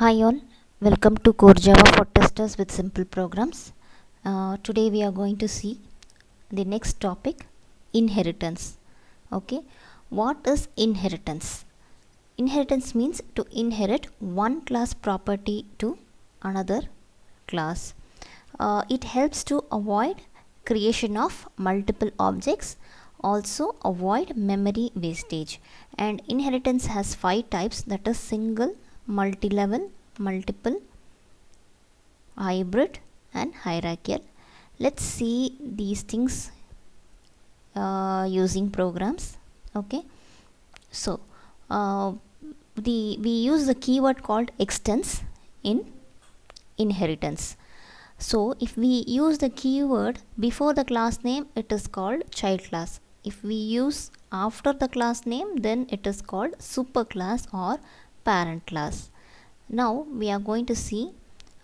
Hi all, welcome to Core Java for Testers with Simple Programs. Today we are going to see the next topic, inheritance. Okay, what is inheritance? Inheritance means to inherit one class property to another class. It helps to avoid creation of multiple objects, also avoid memory wastage. And inheritance has 5 types, that is single, multi-level, multiple, hybrid and hierarchical. Let's see these things using programs. Okay, so we use the keyword called extends in inheritance. So if we use the keyword before the class name, it is called child class. If we use after the class name, then it is called superclass or parent class. Now we are going to see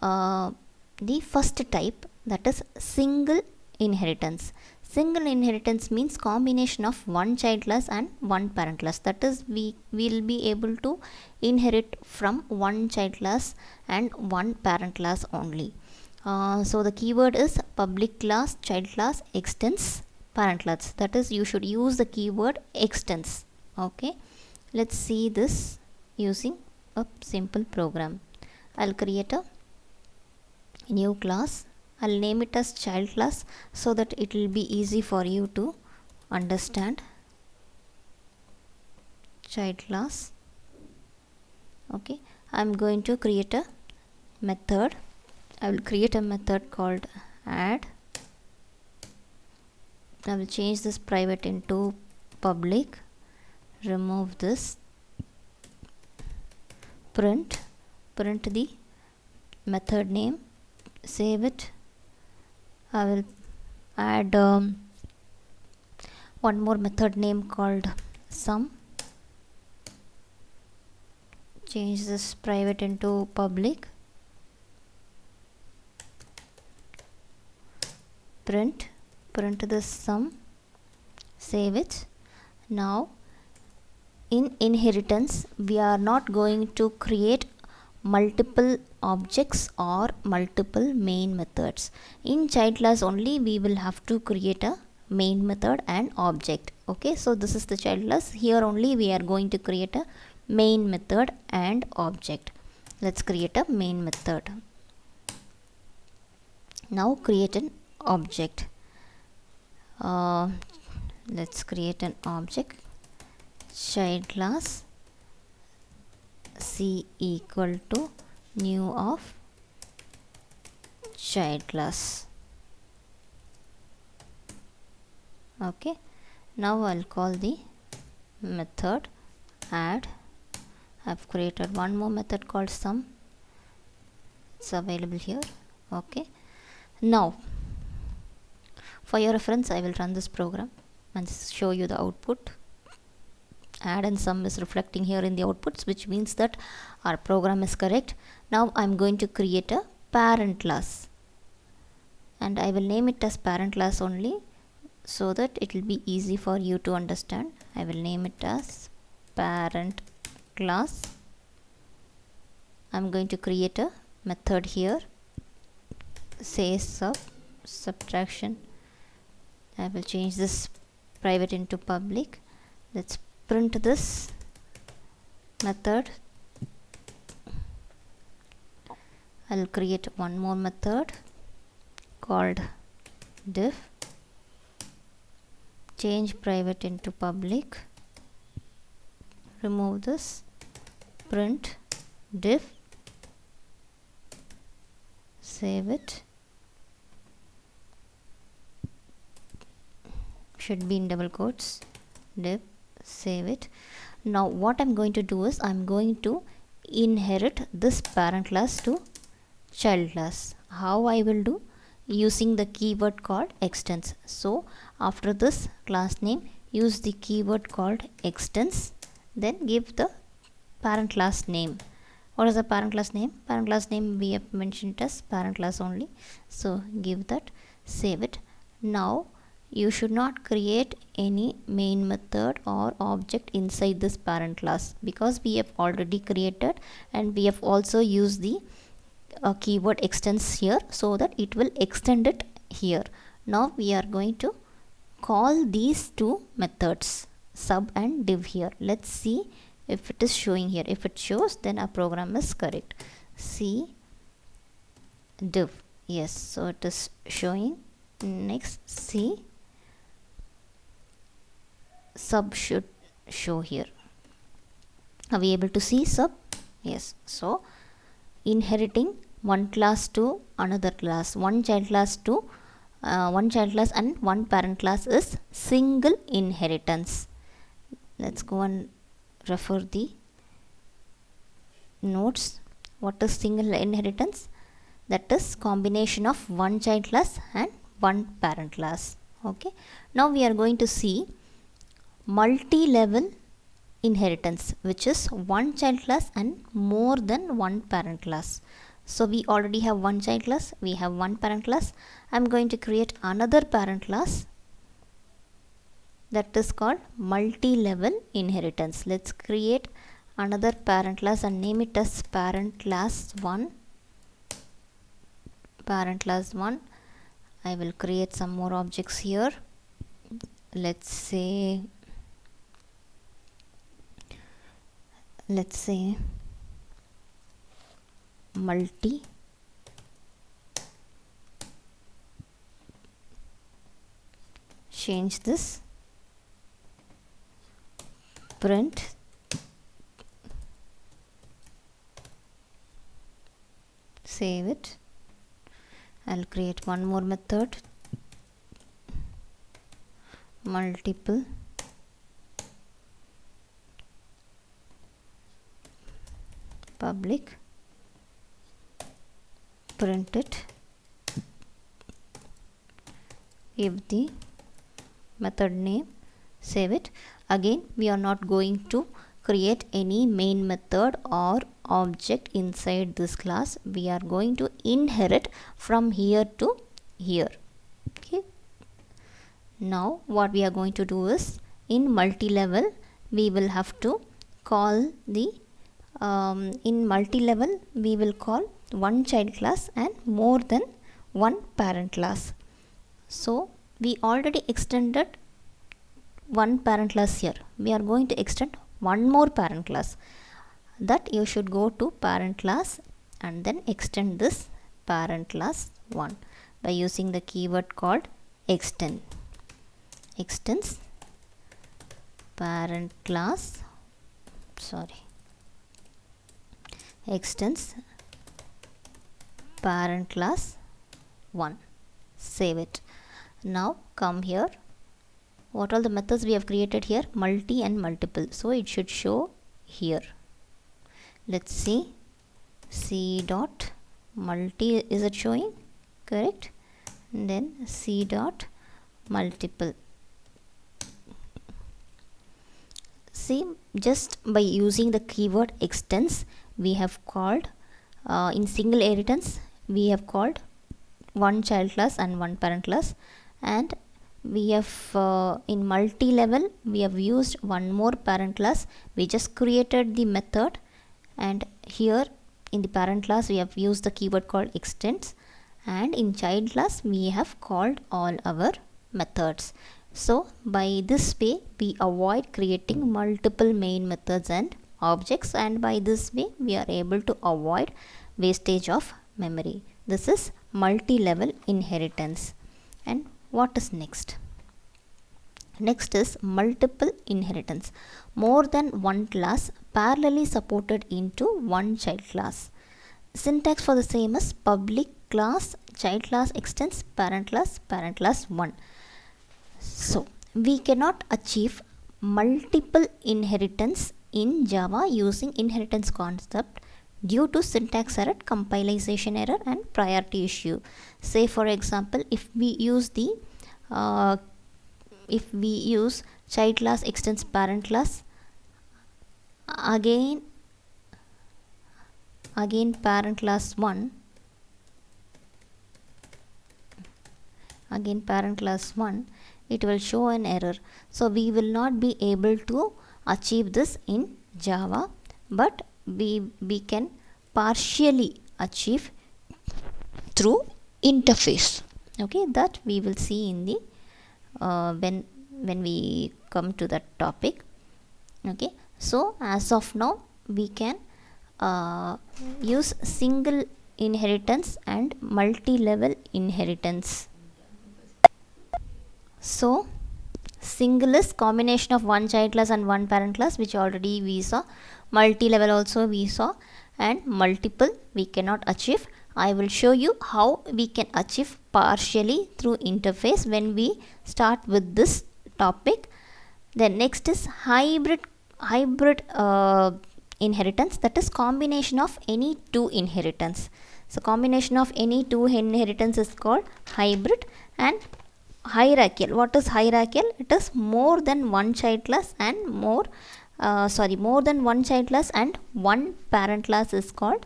the first type, that is single inheritance. Single inheritance means combination of one child class and one parent class. That is, we will be able to inherit from one child class and one parent class only. So the keyword is public class, child class, extends, parent class. That is, you should use the keyword extends. Okay, let's see this using a simple program. I'll create a new class. I'll name it as child class so that it will be easy for you to understand. Child class. Okay, I'm going to create a method. I will create a method called add. I will change this private into public. Remove this. Print the method name, save it. I will add one more method name called sum. Change this private into public. Print this sum, save it. Now in inheritance, we are not going to create multiple objects or multiple main methods. In child class only we will have to create a main method and object. Okay, so this is the child class. Here only we are going to create a main method and object. Let's create a main method. Now create an object. Let's create an object. Child class C equal to new of child class. Okay, now I'll call the method add. I've created one more method called sum. It's available here. Okay, now for your reference I will run this program and show you the output. Add and sum is reflecting here in the outputs, which means that our program is correct. Now I'm going to create a parent class and I will name it as parent class only so that it will be easy for you to understand. I will name it as parent class. I'm going to create a method here, say subtraction. I will change this private into public. Let's print this method. I'll create one more method called diff. Change private into public. Remove this. Print diff. Save it. Should be in double quotes. Diff. Save it. Now what I'm going to do is I'm going to inherit this parent class to child class. How I will do? Using the keyword called extends. So after this class name, use the keyword called extends, then give the parent class name. What is the parent class name? Parent class name we have mentioned as parent class only, so give that, save it. Now you should not create any main method or object inside this parent class, because we have already created and we have also used the keyword extends here, so that it will extend it here. Now we are going to call these two methods, sub and div here. Let's see if it is showing here. If it shows, then our program is correct. See div, yes, so it is showing. Next, see sub should show here. Are we able to see sub? Yes. So inheriting one class to another class, one child class to one child class and one parent class is single inheritance. Let's go and refer the notes. What is single inheritance? That is combination of one child class and one parent class. Okay. Now we are going to see multi-level inheritance, which is one child class and more than one parent class. So we already have one child class, we have one parent class. I'm going to create another parent class, that is called multi-level inheritance. Let's create another parent class and name it as parent class 1. Parent class 1. I will create some more objects here. Let's say multi change this, print save it. I'll create one more method, multiple public, print it, give the method name, save it. Again, we are not going to create any main method or object inside this class. We are going to inherit from here to here. Okay. Now what we are going to do is, in multi-level we will have to call the in multi-level we will call one child class and more than one parent class. So we already extended one parent class here. We are going to extend one more parent class. That you should go to parent class and then extend this parent class 1 by using the keyword called extend. Extends parent class, extends parent class 1. Save it. Now come here. What are the methods we have created here? Multi and multiple. So it should show here. Let's see. C dot multi, is it showing? Correct. And then C dot multiple. See, just by using the keyword extends, we have called in single inheritance we have called one child class and one parent class, and we have in multi-level we have used one more parent class. We just created the method, and here in the parent class we have used the keyword called extends, and in child class we have called all our methods. So by this way we avoid creating multiple main methods and objects, and by this way we are able to avoid wastage of memory. This is multi-level inheritance. And what is next? Next is multiple inheritance. More than one class parallelly supported into one child class. Syntax for the same is public class, child class extends parent class 1. So we cannot achieve multiple inheritance in Java using inheritance concept due to syntax error, compilation error and priority issue. Say for example, if we use child class extends parent class, again parent class 1, it will show an error. So we will not be able to achieve this in Java, but we can partially achieve through interface. Okay, that we will see in the when we come to that topic. Okay, so as of now we can use single inheritance and multi-level inheritance. So single is combination of one child class and one parent class, which already we saw. Multi-level also we saw, and multiple we cannot achieve. I will show you how we can achieve partially through interface when we start with this topic. Then next is hybrid inheritance, that is combination of any two inheritance. So combination of any two inheritance is called hybrid. And hierarchical, what is hierarchical? It is more than one child class and more than one child class and one parent class is called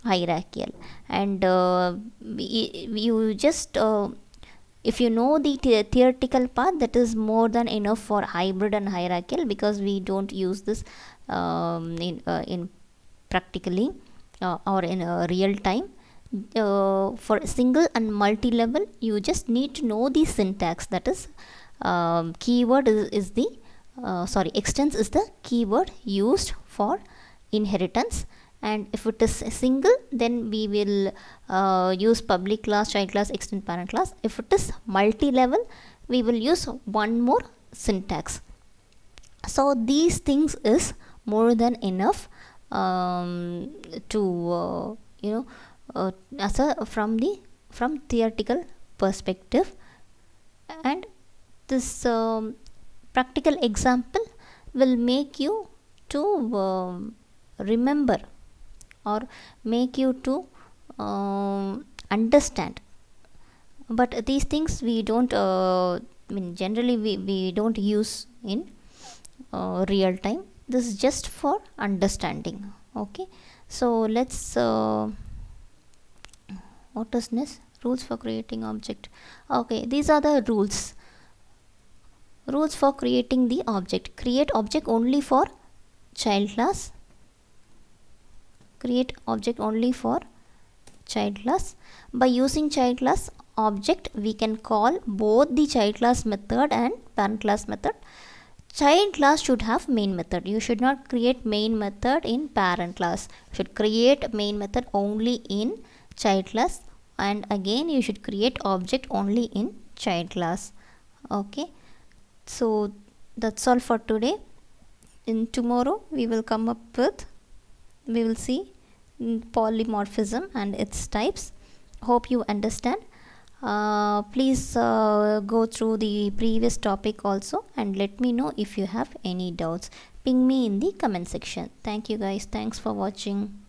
hierarchical. And you just if you know the theoretical part, that is more than enough for hybrid and hierarchical, because we don't use this in practically or in real time. For single and multi-level, you just need to know the syntax, that is keyword is the extends is the keyword used for inheritance. And if it is single, then we will use public class, child class, extend parent class. If it is multi-level, we will use one more syntax. So these things is more than enough to as a from theoretical perspective. And this practical example will make you to remember or make you to understand. But these things we don't generally we don't use in real time. This is just for understanding. Okay, so let's what is this? Rules for creating object. Okay, these are the rules for creating the object. Create object only for child class. Create object only for child class. By using child class object, we can call both the child class method and parent class method. Child class should have main method. You should not create main method in parent class. You should create main method only in child class, and again you should create object only in child class. Okay, so that's all for today. In tomorrow we will come up with, we will see polymorphism and its types. Hope you understand. Please go through the previous topic also and let me know if you have any doubts. Ping me in the comment section. Thank you guys. Thanks for watching.